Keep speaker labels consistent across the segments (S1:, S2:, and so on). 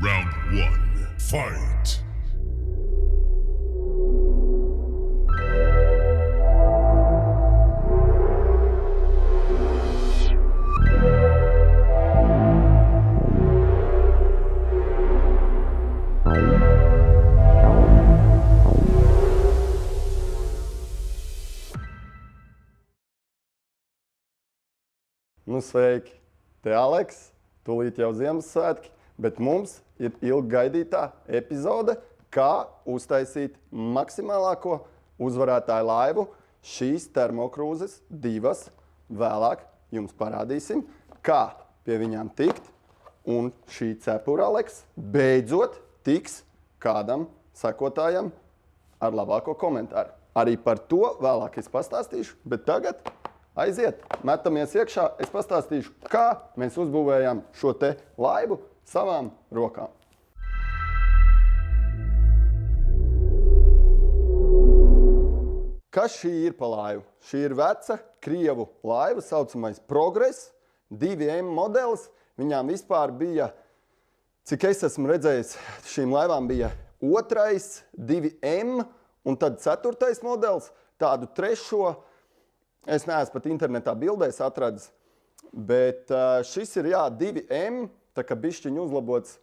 S1: Round 1. Fight!
S2: Nu, sveiki! Te Aleks, tūlīt jau Ziemassvētki, bet mums ir ilgi gaidītā epizode, kā uztaisīt maksimālāko uzvarētāju laivu. Šīs termokrūzes divas vēlāk jums parādīsim, kā pie viņām tikt. Un šī cepura, Aleks, beidzot tiks kādam sekotājam ar labāko komentāru. Arī par to vēlāk es pastāstīšu, bet tagad aiziet, metamies iekšā, es pastāstīšu, kā mēs uzbūvējām šo te laivu savām rokām. Kas šī ir pa laivu? Šī ir veca krievu laiva, saucamais Progress, 2M modelis. Viņām vispār bija, cik es esmu redzējis, šīm laivām bija 2M un tad 4. modelis, tādu 3. Es neesmu pat internetā bildēs atradis, bet šis ir, 2M, tā kā bišķiņ uzlabots,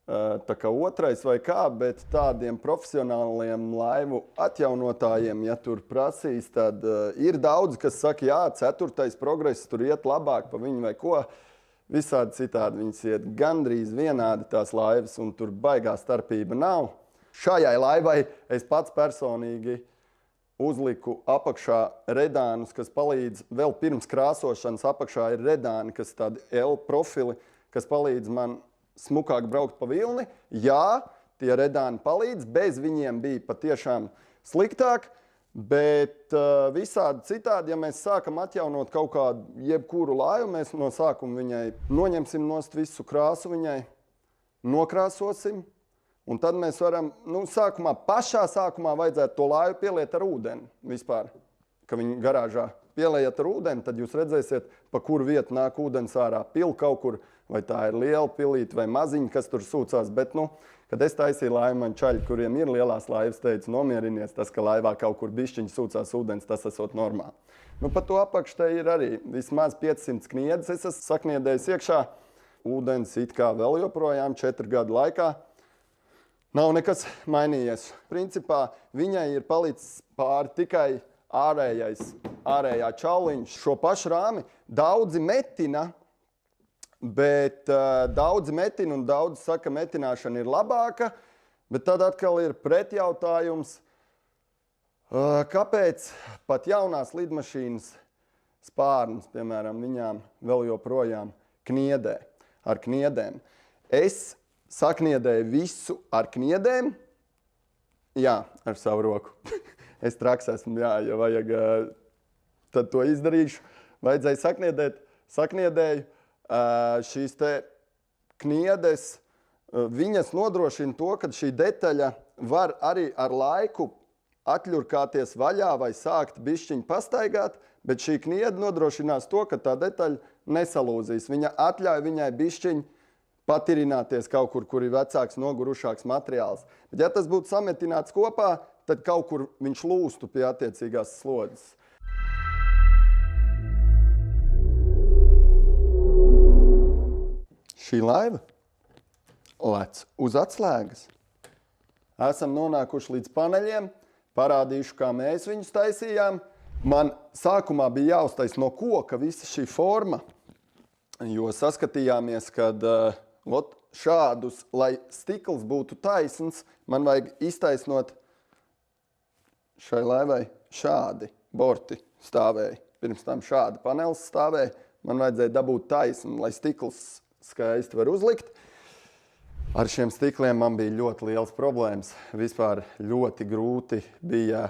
S2: tā kā 2. vai kā, bet tādiem profesionāliem laivu atjaunotājiem, ja tur prasīs, tad ir daudz, kas saka, 4. Progress, tur iet labāk pa viņu vai ko. Visādi citādi viņas iet gandrīz vienādi tās laivas, un tur baigā starpība nav. Šajai laivai es pats personīgi uzliku apakšā redānus, kas palīdz vēl pirms krāsošanas. Apakšā ir redāni, kas tādi L profili, kas palīdz man smukāk braukt pa vilni. Jā, tie redāni palīdz, bez viņiem bija patiešām sliktāk, bet visādi citādi, ja mēs sākam atjaunot kaut kādu jebkuru laivu, mēs no sākuma viņai noņemsim nost visu krāsu viņai, nokrāsosim. Un tad mēs varam, pašā sākumā vajadzētu to laivu pieliet ar ūdeni vispār. Ka viņi garāžā pieliet ar ūdeni, tad jūs redzēsiet, pa kuru vietu nāk ūdens ārā. Pil kaut kur, vai tā ir liela pilīte vai maziņa, kas tur sūcās. Bet, kad es taisīju laivu, man čaļi, kuriem ir lielās laivas, teica, nomierinies, tas, ka laivā kaut kur bišķiņi sūcās ūdens, tas esot normāli. Pa to apakš te ir arī vismaz 500 kniedis. Es esmu sakniedējis iekšā. Ūdens it kā vēl joprojām 4 gadu laikā. Nav nekas mainījies. Principā viņai ir palicis pāri tikai ārējā čauliņš. Šo pašu rāmi daudzi metina, bet daudzi metina un daudzi saka, metināšana ir labāka. Bet tad atkal ir pretjautājums, kāpēc pat jaunās lidmašīnas spārnas, piemēram, viņām vēl joprojām kniedē, ar kniedēm. Es sakniedēju visu ar kniedēm, ar savu roku. Es traks esmu, ja vajag, tad to izdarīšu. Vajadzēja sakniedēt, sakniedēju. Šīs te kniedes, viņas nodrošina to, ka šī detaļa var arī ar laiku atļurkāties vaļā vai sākt bišķiņu pastaigāt, bet šī kniede nodrošinās to, ka tā detaļa nesalūzīs. Viņa atļauj viņai bišķiņu patirināties kaut kur, kur ir vecāks, nogurušāks materiāls. Bet ja tas būtu sametināts kopā, tad kaut kur viņš lūstu pie attiecīgās slodzes. Šī laiva lec uz atslēgas. Esam nonākuši līdz paneļiem, parādīšu, kā mēs viņus taisījām. Man sākumā bija jāuztais no koka visa šī forma, jo saskatījāmies, kad šādus, lai stikls būtu taisns, man vajag iztaisnot šai laivai šādi borti stāvēja. Pirms tam šādi panelis stāvēja, man vajadzēja dabūt taisnu, lai stikls skaisti var uzlikt. Ar šiem stikliem man bija ļoti liels problēmas. Vispār ļoti grūti bija.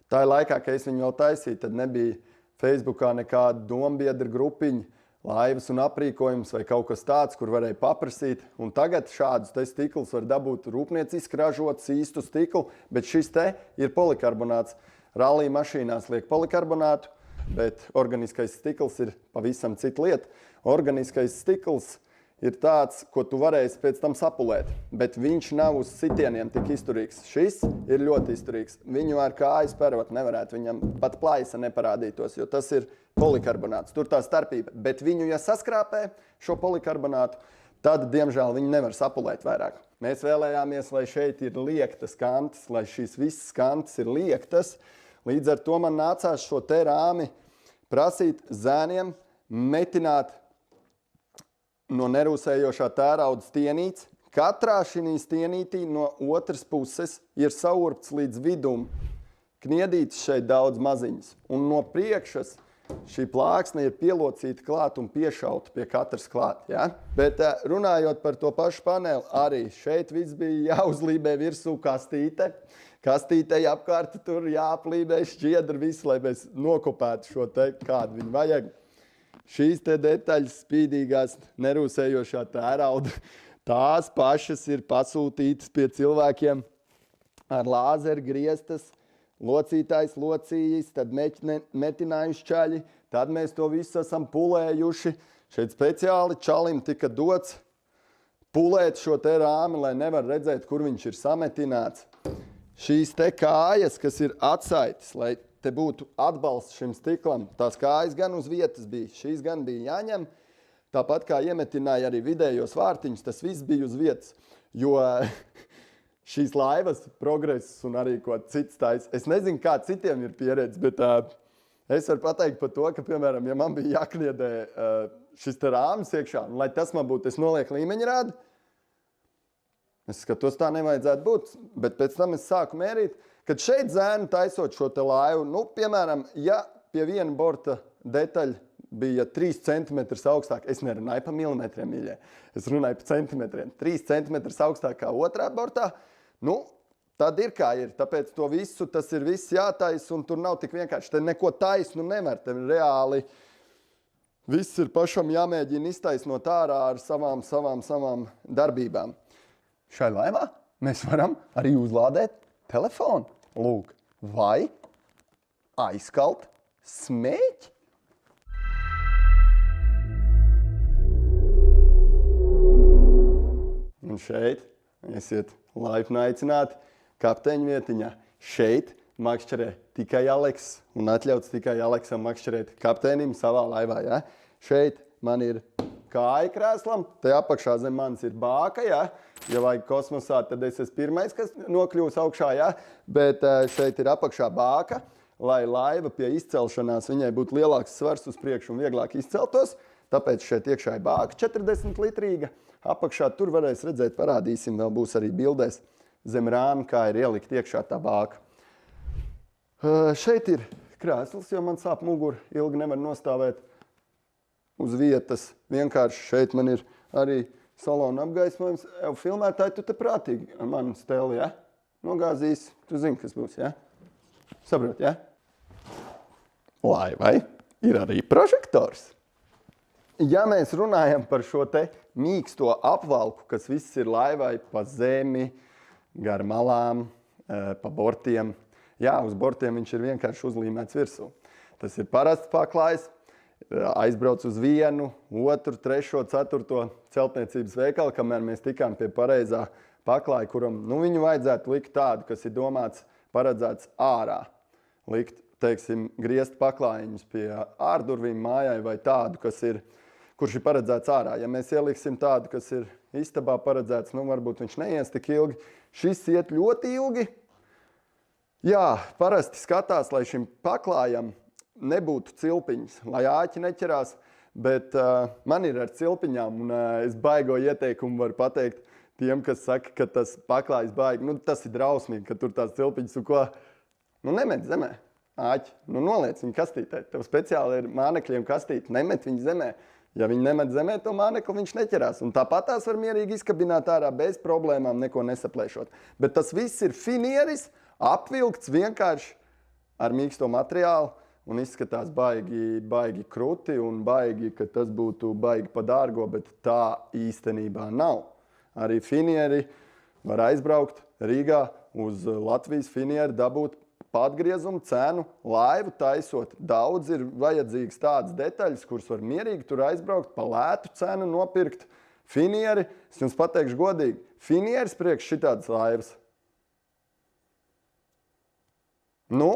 S2: Tā laikā, kad es viņu vēl taisīju, tad nebija Facebookā nekāda dombiedra grupiņa, laivas un aprīkojums vai kaut kas tāds, kur varēja paprasīt. Un tagad šādus te stiklus var dabūt rūpnieciski ražots, īstu stiklu, bet šis te ir polikarbonāts. Rallija mašīnās liek polikarbonātu, bet organiskais stikls ir pavisam cita lieta. Organiskais stikls ir tāds, ko tu varēsi pēc tam sapulēt, bet viņš nav uz sitieniem tik izturīgs. Šis ir ļoti izturīgs. Viņu ar kāju spērot nevarētu, viņam pat plaisa neparādītos, jo tas ir polikarbonāts. Tur tā starpība. Bet viņu, ja saskrāpē šo polikarbonātu, tad, diemžēl, viņi nevar sapulēt vairāk. Mēs vēlējāmies, lai šeit ir liektas kantas, lai šīs visas kantas ir liektas. Līdz ar to man nācās šo te rāmi prasīt zēniem metināt no nerūsējošā tērauda stienītes. Katrā šī stienītī no otras puses ir saurpts līdz vidum. Kniedītes šeit daudz maziņas. Un no priekšas šī plāksne ir pielocīta klāt un piešauta pie katras klāt. Ja? Bet runājot par to pašu paneli, arī šeit viss bija jāuzlībē virsū kastīte. Kastītei apkārt tur jāaplībē šķiedra visu, lai mēs nokopētu šo te, kādu viņu vajag. Šīs te detaļas spīdīgās nerūsējošā tērauda, tās pašas ir pasūtītas pie cilvēkiem ar lāzeru griestas, locītājs locījis, tad metinājuši čaļi, tad mēs to visu esam pulējuši. Šeit speciāli čalim tika dots pulēt šo te rāmi, lai nevar redzēt, kur viņš ir sametināts. Šīs te kājas, kas ir atsaites, lai te būtu atbalsts šim stiklam, tās kājas gan uz vietas bija, šīs gan bija jāņem. Tāpat kā iemetināja arī vidējos vārtiņus, tas viss bija uz vietas, jo šīs laivas progress un arī ko cits tais. Es nezinu, kā citiem ir pieredze, bet es varu pateikt par to, ka, piemēram, ja man bija jākniedē šis te rāmis iekšā, un lai tas man būtu, es nolieku līmeņa rādu, es skatos, tā nevajadzētu būt, bet pēc tam es sāku mērīt, kad šeit zēni taisot šo te laivu, nu, piemēram, ja pie viena borta detaļa bija 3 cm augstāk, es nerunāju pa milimetriem, mīļie, es runāju pa centimetriem, 3 cm augstāk kā otrā bortā, nu, tad ir kā ir, tāpēc to visu, tas ir viss jātais, un tur nav tik vienkārši, te neko taisnu nevar, te reāli viss ir pašam jāmēģina iztaisnot ārā ar savām darbībām. Šai laivā mēs varam arī uzlādēt telefonu, lūk, vai aizkalt smēķi. Un šeit esiet laipni aicināti kapteiņa vietiņā. Šeit makšķerē tikai Aleks un atļauts tikai Aleksam makšķerēt kapteinim savā laivā. Ja? Šeit man ir kāja krēslam, te apakšā zem manis ir bāka, ja? Ja vajag kosmosā, tad es esmu pirmais, kas nokļūs augšā, ja? Bet šeit ir apakšā bāka, lai laiva pie izcelšanās viņai būtu lielāks svars uz priekšu un vieglāk izceltos, tāpēc šeit iekšā ir bāka 40 litrīga, apakšā tur varēs redzēt, parādīsim, vēl būs arī bildēs zem rāmi, kā ir ielikt iekšā tā bāka. Šeit ir krēsls, jo man sāp mugura, ilgi nevar nostāvēt uz vietas. Vienkārši šeit man ir arī salona apgaismojums. Filmētāji, tu te prātīgi ar manu stēli, ja? Nogāzīs, tu zini, kas būs, ja? Saprot, ja? Laivai ir arī prožektors. Ja mēs runājam par šo te mīksto apvalku, kas viss ir laivai pa zemi, gar malām, pa bortiem, jā, uz bortiem viņš ir vienkārši uzlīmēts virsū. Tas ir parasts paklājs, aizbrauc uz 1, 2, 3, 4 celtniecības veikalu, kamēr mēs tikām pie pareizā paklāja, kuram viņu vajadzētu likt tādu, kas ir domāts, paredzēts ārā. Likt, teiksim, griezt paklājiņus pie ārdurvīm mājai vai tādu, kurš ir paredzēts ārā. Ja mēs ieliksim tādu, kas ir istabā paredzēts, varbūt viņš neies tik ilgi. Šis iet ļoti ilgi. Jā, parasti skatās, lai šim paklājam nebūtu cilpiņas, lai āķi neķerās, bet man ir ar cilpiņām, un es baigo ieteikumu varu pateikt tiem, kas saka, ka tas paklājs baigi, tas ir drausmīgi, ka tur tās cilpiņas, un ko, nemet zemē, āķi, noliec viņu kastītē, tev speciāli ir mānekļiem kastīti, nemet viņu zemē, ja viņi nemet zemē, to mānekli viņš neķerās, un tāpat tās var mierīgi izkabināt ārā bez problēmām, neko nesaplēšot, bet tas viss ir finieris, apvilkts vienkārši ar mīksto materiālu, un izskatās baigi kruti un baigi, ka tas būtu baigi pa dārgo, bet tā īstenībā nav. Arī finieri var aizbraukt Rīgā uz Latvijas finieri, dabūt patgriezumu cenu, laivu taisot. Daudz ir vajadzīgs tādas detaļas, kuras var mierīgi tur aizbraukt, pa lētu cenu nopirkt Finieri, es jums pateikšu godīgi, finieris priekš šitādas laivas. Nu,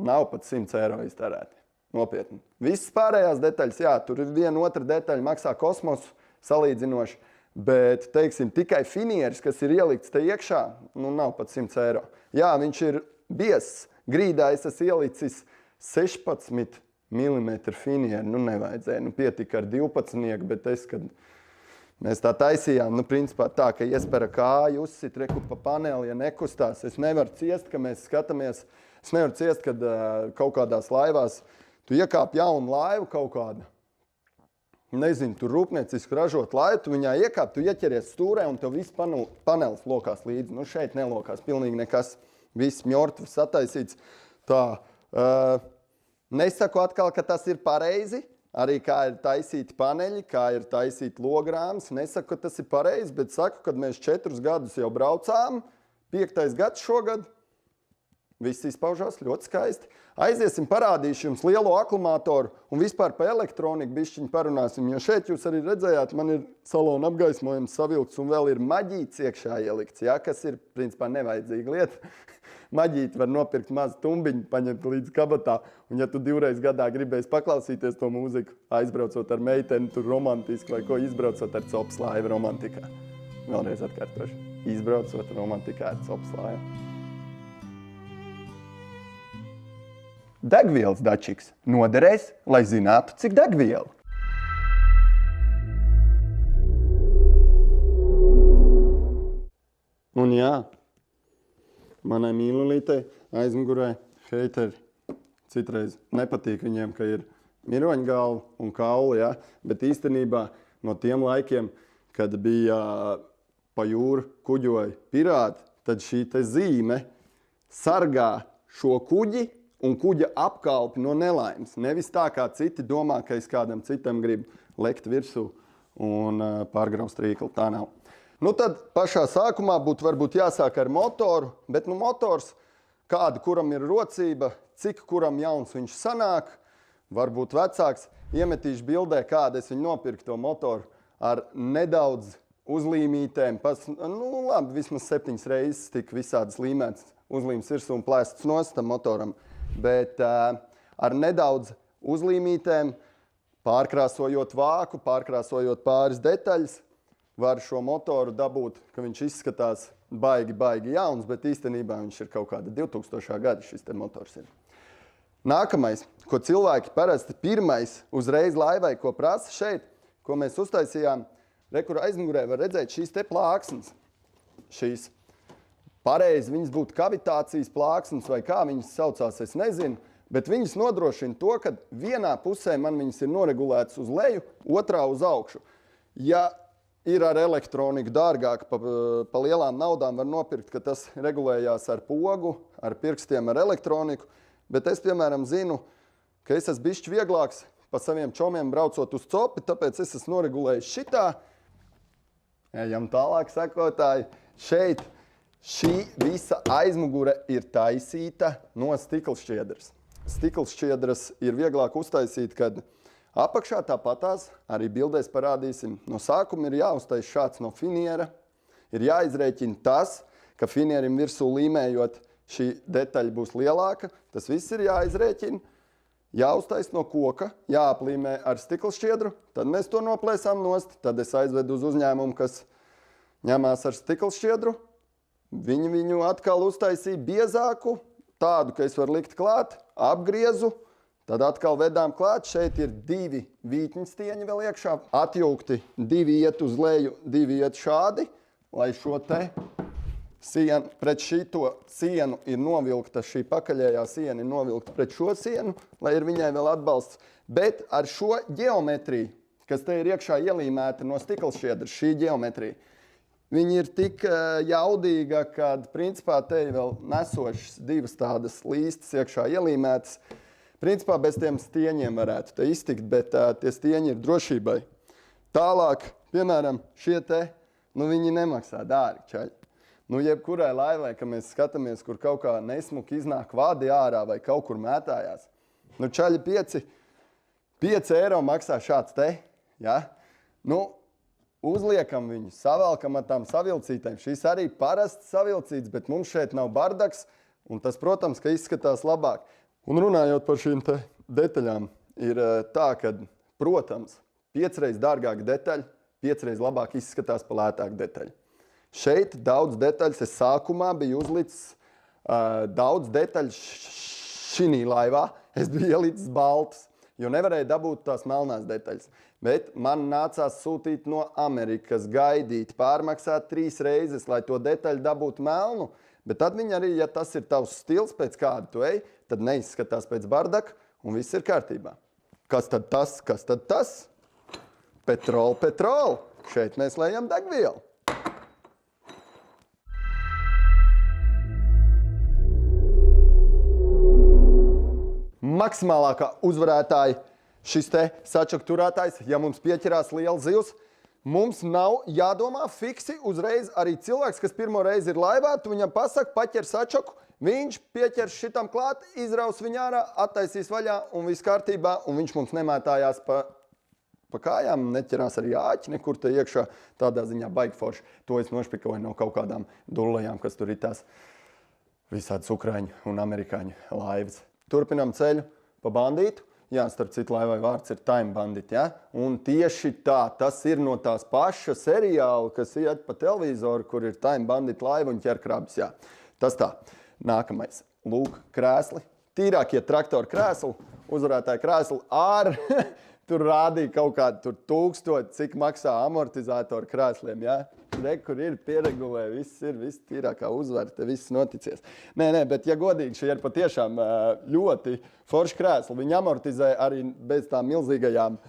S2: nav pat 100 eiro iztērēti. Nopietni. Visas pārējās detaļas, jā, tur ir viena otra detaļa, maksā kosmosu salīdzinoši, bet, teiksim, tikai finieris, kas ir ielikts te iekšā, nu, nav pat 100 eiro. Jā, viņš ir biezs. Grīdā es esmu ielicis 16 mm finieri, nu, nevajadzēja. Nu, pietika ar 12, bet es, kad mēs tā taisījām, nu, principā tā, ka iespera kāju, uzsit reku pa paneli, ja nekustās. Es nevaru ciest, ka mēs skatāmies, es nevaru ciest, kad kaut kādās laivās tu iekāp jaunu laivu kaut kādu. Nezinu, tu rūpnieciski ražot laivu, tu viņā iekāp, tu ieķeries stūrē un tev viss panelis lokās līdzi. Nu, šeit nelokās pilnīgi nekas. Viss mjortvs sataisīts. Tā, nesaku atkal, ka tas ir pareizi. Arī kā ir taisīti paneļi, kā ir taisīti logrāms. Nesaku, ka tas ir pareizi, bet saku, kad mēs 4 gadus jau braucām, 5. gads šogad, viss izpaužās ļoti skaisti. Aiziesim, parādīšu jums lielo akumulātoru un vispār par elektroniku bišķiņu parunāsim, jo šeit jūs arī redzējāt, man ir salona apgaismojums savilkts un vēl ir maģīts iekšā ielikts, ja, kas ir, principā, nevajadzīga lieta. Maģīti var nopirkt mazu tumbiņu, paņemt līdz kabatā, un ja tu 2 gadā gribēsi paklausīties to mūziku, aizbraucot ar meiteni, tur romantiski vai ko, izbraucot ar copas laivu romantikā. Vēlreiz atkārtošu. Izbraucot romantikā ar copas laivu. Degvielas dačiks noderēs, lai zinātu, cik degviela. Un jā, manai mīlulītei aizmugurē heiteri citreiz nepatīk viņiem, ka ir miroņgalva un kauli, ja? Bet īstenībā no tiem laikiem, kad bija pa jūru kuģoja pirāti, tad šī te zīme sargā šo kuģi un kuģa apkalpi no nelaimes. Nevis tā, kā citi domā, ka es kādam citam gribu lekt virsū un pārgraust rīkli. Tā nav. Nu tad pašā sākumā būtu varbūt jāsāk ar motoru, bet nu motors, kāda kuram ir rocība, cik kuram jauns viņš sanāk, varbūt vecāks, iemetīšu bildē, kāda es viņu nopirku to motoru ar nedaudz uzlīmītēm. Nu labi, vismaz 7 reizes tik visādas līmētas uzlīmes virsū un plēsts nost tam motoram. Bet ar nedaudz uzlīmītēm, pārkrāsojot vāku, pārkrāsojot pāris detaļas, var šo motoru dabūt, ka viņš izskatās baigi jauns, bet īstenībā viņš ir kaut kāda 2000. Gada šis te motors ir. Nākamais, ko cilvēki parasti pirmais uzreiz laivai, ko prasa šeit, ko mēs uztaisījām, kur aizmugurē var redzēt šīs te plāksnes. Šīs. Pareizi viņas būtu kavitācijas plāksnes vai kā viņas saucās, es nezinu, bet viņas nodrošina to, ka vienā pusē man viņas ir noregulētas uz leju, otrā uz augšu. Ja ir ar elektroniku dārgāk, pa lielām naudām var nopirkt, ka tas regulējās ar pogu, ar pirkstiem, ar elektroniku, bet es, piemēram, zinu, ka es esmu bišķi vieglāks pa saviem čomiem braucot uz copi, tāpēc es esmu noregulējis šitā. Ejam tālāk, sekotāji. Šeit šī visa aizmugure ir taisīta no stiklšķiedras. Stiklšķiedras ir vieglāk uztaisīt, kad apakšā tāpatās, arī bildēs parādīsim, no sākuma ir jāuztais šāds no finiera, ir jāizrēķina tas, ka finierim virsū līmējot šī detaļa būs lielāka, tas viss ir jāizrēķina, jāuztais no koka, jāaplīmē ar stiklšķiedru, tad mēs to noplēsām nost, tad es aizvedu uz uzņēmumu, kas ņemās ar stiklšķiedru, viņi viņu atkal uztaisīja biezāku, tādu, ka es varu likt klāt, apgriezu, tad atkal vedām klāt, šeit ir 2 vītņstieņi vēl iekšā, atjūgti, 2 iet uz leju, 2 iet šādi, lai šo te sienu, pret šito sienu ir novilkta, šī pakaļējā siena ir novilkta pret šo sienu, lai ir viņai vēl atbalsts, bet ar šo ģeometriju, kas te ir iekšā ielīmēta no stiklšķiedras, šī ģeometrija, viņi ir tik jaudīga, kad principā te ir vēl nesošas 2 tādas līstas iekšā ielīmētas. Principā bez tiem stieņiem varētu te iztikt, bet tie stieņi ir drošībai. Tālāk, piemēram, šie te, nu viņi nemaksā dārgi, čaļi. Nu jebkurai laivai, ka mēs skatāmies, kur kaut kā nesmuki iznāk vadi ārā vai kaut kur mētājās. Nu čaļi 5 eiro maksā šāds te, ja? Nu, uzliekam viņu, savelkam ar tām savilcītēm. Šis arī parasts savilcīts, bet mums šeit nav bardaks, un tas, protams, ka izskatās labāk. Un runājot par šīm te detaļām, ir tā, ka, protams, 5 reizes dārgāka detaļa, 5 reizes labāk izskatās pa lētāku detaļu. Šeit daudz detaļas, es sākumā biju uzlicis daudz detaļu šī laivā, es biju ielicis baltas, jo nevarēju dabūt tās melnās detaļas. Bet man nācās sūtīt no Amerikas, gaidīt, pārmaksāt 3 reizes, lai to detaļu dabūtu melnu. Bet tad viņi arī, ja tas ir tavs stils, pēc kāda tu ej, tad neizskatās pēc bardaka un viss ir kārtībā. Kas tad tas? Kas tad tas? Petrol. Šeit mēs lejam degvielu. Maksimālākā uzvarētāja šis te sačaku turētājs, ja mums pieķerās liela zivs, mums nav jādomā fiksi uzreiz. Arī cilvēks, kas pirmo reizi ir laivā, tu viņam pasaka, paķer sačaku, viņš pieķers šitam klāt, izraus viņu ārā, attaisīs vaļā un viss kārtībā, un viņš mums nemētājās pa kājām, neķerās arī āķi, nekur te iekšā, tādā ziņā baigi forši. To es nošpikoju no kaut kādām dullajām, kas tur ir tās visādas ukraiņu un amerikāņu laivas. Turpinām ceļu pa bandītu. Jā, starp citu laivai vārds ir Time Bandit, ja? Un tieši tā, tas ir no tās paša seriāla, kas iet pa televizoru, kur ir Time Bandit laiva un ķerkrabis, jā. Tas tā. Nākamais. Lūk, krēsli. Tīrākie traktoru krēsli, uzvarētāji krēsli ar... Tur rādīja kaut kādu 1000, cik maksā amortizātoru krēsliem, ja? Re, kur ir pieregulē, viss tīrākā uzvara, te viss noticies. Nē, bet ja godīgi, šie ir patiešām ļoti forši krēsli. Viņi amortizē arī bez tām milzīgajām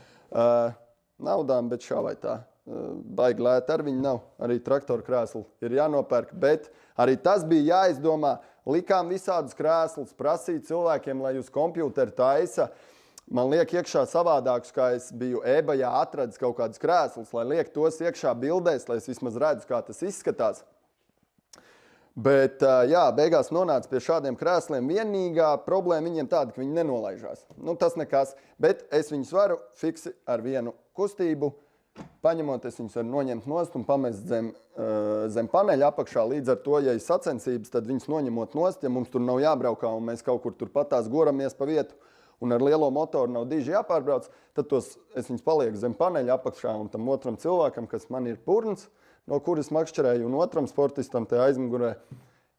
S2: naudām, bet šā vai tā. Baigi lēti ar viņu nav. Arī traktoru krēsli ir jānopērk, bet arī tas bija jāizdomā. Likām visādus krēslus, prasīja cilvēkiem, lai uz kompjūteru taisa. Man liek iekšā savādākus, kā es biju eBayā atradis kaut kādus krēslus, lai liek tos iekšā bildēs, lai es vismaz redzu, kā tas izskatās. Bet, jā, beigās nonāca pie šādiem krēsliem. Vienīgā problēma viņiem tāda, ka viņi nenolaižās. Nu, tas nekas, bet es viņus varu fiksi ar vienu kustību. Paņemot, es viņus varu noņemt nost un pamest zem paneļa apakšā. Līdz ar to, ja ir sacensības, tad viņus noņemot nost, ja mums tur nav jābraukā un mēs kaut kur tur patās goramies pa vietu, un ar lielo motoru nav diži jāpārbrauc, tad es viņus palieku zem paneļa apakšā un tam otram cilvēkam, kas man ir purns, no kuras makšķerēju, un otram sportistam te aizmugurē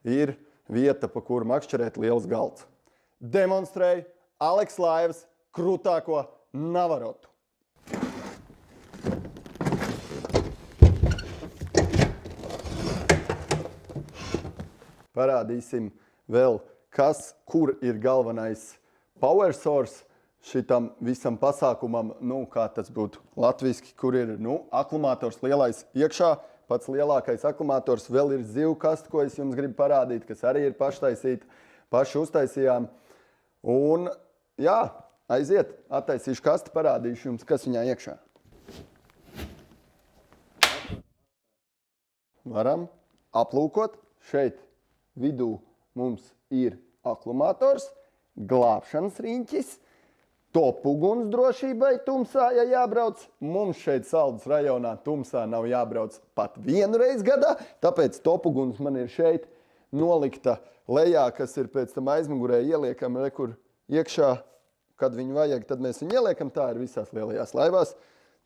S2: ir vieta, pa kuru makšķerēt liels galds. Demonstrēju Aleks Laivas krūtāko Navarotu. Parādīsim vēl, kur ir galvenais power source šitam visam pasākumam, kā tas būtu latviski, kur ir, akumulators lielais iekšā, pats lielākais akumulators, vēl ir zivkasta, ko es jums gribu parādīt, kas arī ir paštaisīta, paši uztaisījām. Un, jā, aiziet, attaisīšu kasti, parādīšu jums, kas viņā iekšā. Varam aplūkot. Šeit vidū mums ir akumulators, glābšanas riņķis, topuguns drošībai tumsā, ja jābrauc. Mums šeit Saldus rajonā tumsā nav jābrauc pat vienu reizi gadā, tāpēc topuguns man ir šeit nolikta lejā, kas ir pēc tam aizmugurē ieliekam, kur iekšā, kad viņu vajag, tad mēs viņu ieliekam. Tā ir visās lielajās laivās.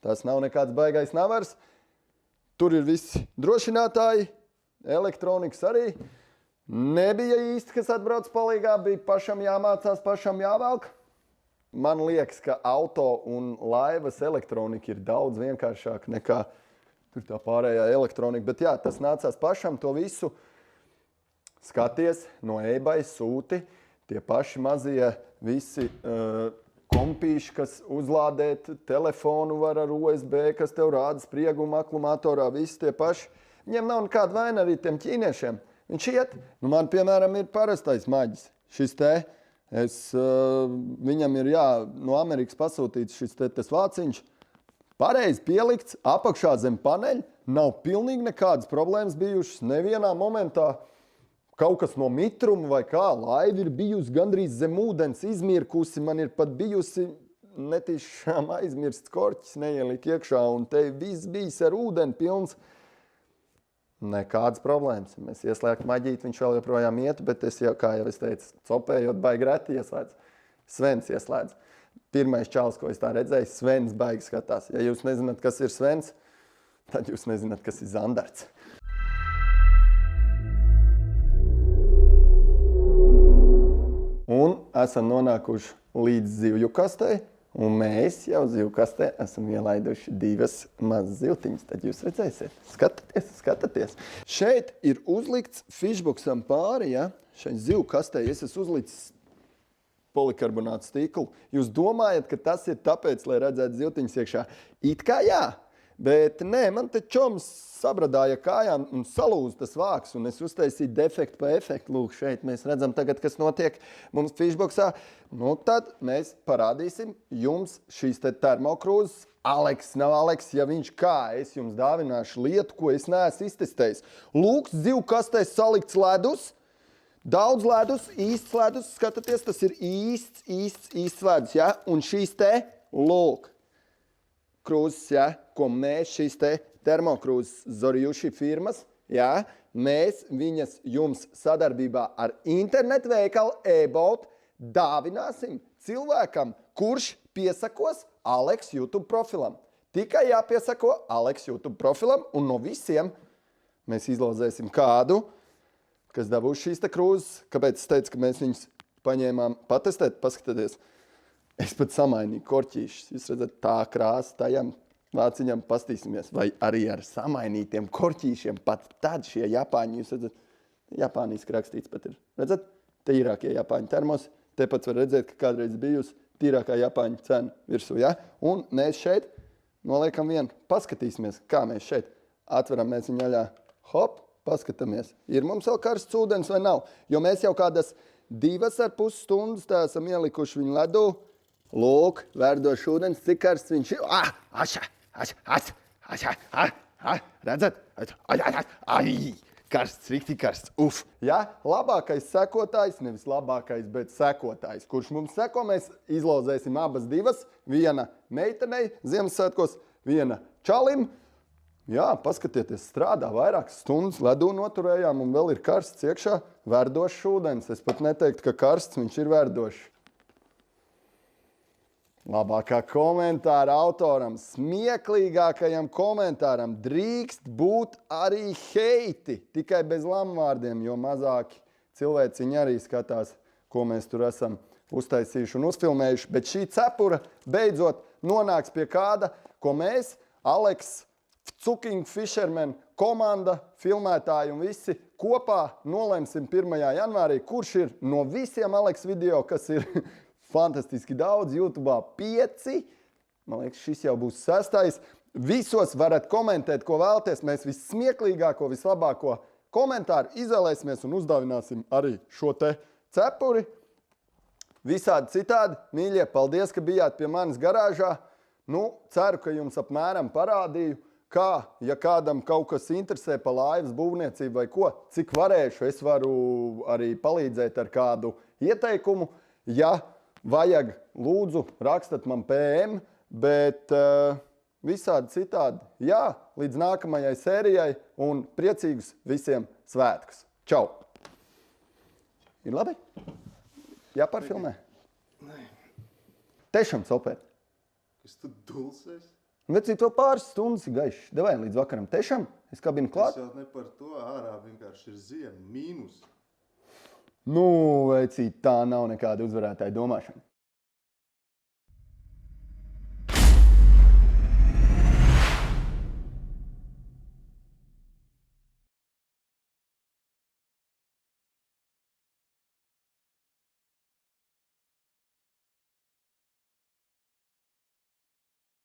S2: Tas nav nekāds baigais navars. Tur ir visi drošinātāji, elektronikas arī. Nebija īsti, kas atbrauc palīgā, bija pašam jāmācās, pašam jāvelk. Man liekas, ka auto un laivas elektronika ir daudz vienkāršāk nekā tur tā pārējā elektronika. Bet jā, tas nācās pašam to visu. Skaties, no eBay sūti tie paši mazie visi kompīši, kas uzlādēt telefonu var ar USB, kas tev rāda spriegumu akumulatorā, visi tie paši. Viņiem nav nekāda vaina arī tiem ķīniešiem. Viņš iet, man, piemēram, ir parastais maģis. Šis te, viņam ir, no Amerikas pasūtīts šis te tas vāciņš, pareizi pielikts, apakšā zem paneļa, nav pilnīgi nekādas problēmas bijušas, nevienā momentā kaut kas no mitruma vai kā, laiva ir bijusi gandrīz zem ūdens izmirkusi, man ir pat bijusi netīšām aizmirsts korķis, neielika iekšā, un te viss bijis ar ūdeni pilns. Nekādas problēmas. Mēs ieslēgtu maģīti, viņš vēl joprojām iet, bet es jau, kā jau es teicu, copējot baigi reti ieslēdz. Svens ieslēdz. Pirmais čalis, ko es tā redzēju, Svens baigi skatās. Ja jūs nezināt, kas ir Svens, tad jūs nezināt, kas ir Zandarts. Un esam nonākuši līdz zivju kastei, un mēs jau zivju kastē esam ielaiduši 2 mazas zivtiņas. Tad jūs redzēsiet. Skatāties. Šeit ir uzlikts fishboxam pāri, ja? Šeit zivju kastē es esmu uzlicis polikarbonātu stiklu. Jūs domājat, ka tas ir tāpēc, lai redzētu zivtiņas iekšā? It kā jā. Bet nē, man te čoms sabradāja kājām un salūza tas vāks, un es uztaisīju defektu pa efektu. Lūk, šeit mēs redzam tagad, kas notiek mums fishboxā. Nu, tad mēs parādīsim jums šīs te termokrūzes. Aleks, nav Aleks, ja viņš kā, es jums dāvināšu lietu, ko es neesmu iztestējis. Lūk, zivkastē salikts ledus. Daudz ledus, īsts ledus, skatāties, tas ir īsts ledus, ja? Un šīs te, lūk, krūzes, ja, ko mēs šīs te termokrūzes Zorjuši firmas, ja, mēs viņas jums sadarbībā ar internetu veikalu eBoat dāvināsim cilvēkam, kurš piesakos Aleks YouTube profilam. Tikai jāpiesako Aleks YouTube profilam, un no visiem mēs izlozēsim kādu, kas dabūs šīs te krūzes. Kāpēc es teicu, ka mēs viņus paņēmām patestēt, paskatieties. Es pat samainīju korķīšus. Jūs redzat, tā krāsa tajam vāciņam pastīsimies. Vai arī ar samainītiem korķīšiem pat tad šie Japāņi, jūs redzat, japāniski rakstīts pat ir. Redzat, te īrākie Japāņu termos. Te pats var redzēt, ka kādreiz bijusi tīrākā Japāņu cena virsū, ja? Un mēs šeit noliekam vienu. Paskatīsimies, kā mēs šeit atveram mēs viņu aļā. Hop, paskatāmies. Ir mums vēl karsts ūdens vai nav? Jo mēs jau kādas 2,5 stundas tā esam ielikuši viņu ledū. Lūk, verdošs ūdens, cik karsts viņš ir. Redzat? Karsts, rikti karsts. Uf. Ja? Labākais sekotājs, nevis labākais, bet sekotājs. Kurš mums seko, mēs izlozēsim abas 2. Viena meitenei Ziemassvētkos, viena čalim. Jā, paskatieties, strādā vairākas stundas, ledū noturējām un vēl ir karsts iekšā. Verdošs ūdens. Es pat neteiktu, ka karsts, viņš ir verdošs. Labākā komentāra autoram, smieklīgākajam komentāram drīkst būt arī heiti, tikai bez lamvārdiem, jo mazāki cilvēciņi arī skatās, ko mēs tur esam uztaisījuši un uzfilmējuši. Bet šī cepura beidzot nonāks pie kāda, ko mēs, Aleks, Cuking Fisherman, komanda, filmētāji un visi kopā nolemsim 1. janvārī, kurš ir no visiem Aleks video, kas ir fantastiski daudz, YouTube'ā 5. Man liekas, šis jau būs 6. Visos varat komentēt, ko vēlaties. Mēs vissmieklīgāko, vislabāko komentāru izvēlēsimies un uzdāvināsim arī šo te cepuri. Visādi citādi, mīļie, paldies, ka bijāt pie manis garāžā. Nu, ceru, ka jums apmēram parādīju, kā, ja kādam kaut kas interesē pa laivas būvniecību vai ko, cik varēšu, es varu arī palīdzēt ar kādu ieteikumu. Ja vajag, lūdzu, rakstat man PM, bet visādi citādi. Jā, līdz nākamajai sērijai un priecīgus visiem svētkus. Čau! Ir labi? Jāpārfilmē?
S3: Nē.
S2: Tiešām sopēt.
S3: Kas tu dulsies?
S2: Vecīt, vēl pāris stundas ir gaišs. Devai līdz vakaram. Tiešām? Es kabinu klāt?
S3: Es jau ne par to, ārā vienkārši ir ziema, mīnus.
S2: Nu, vecīt, tā nav nekāda uzvarētāja domāšana.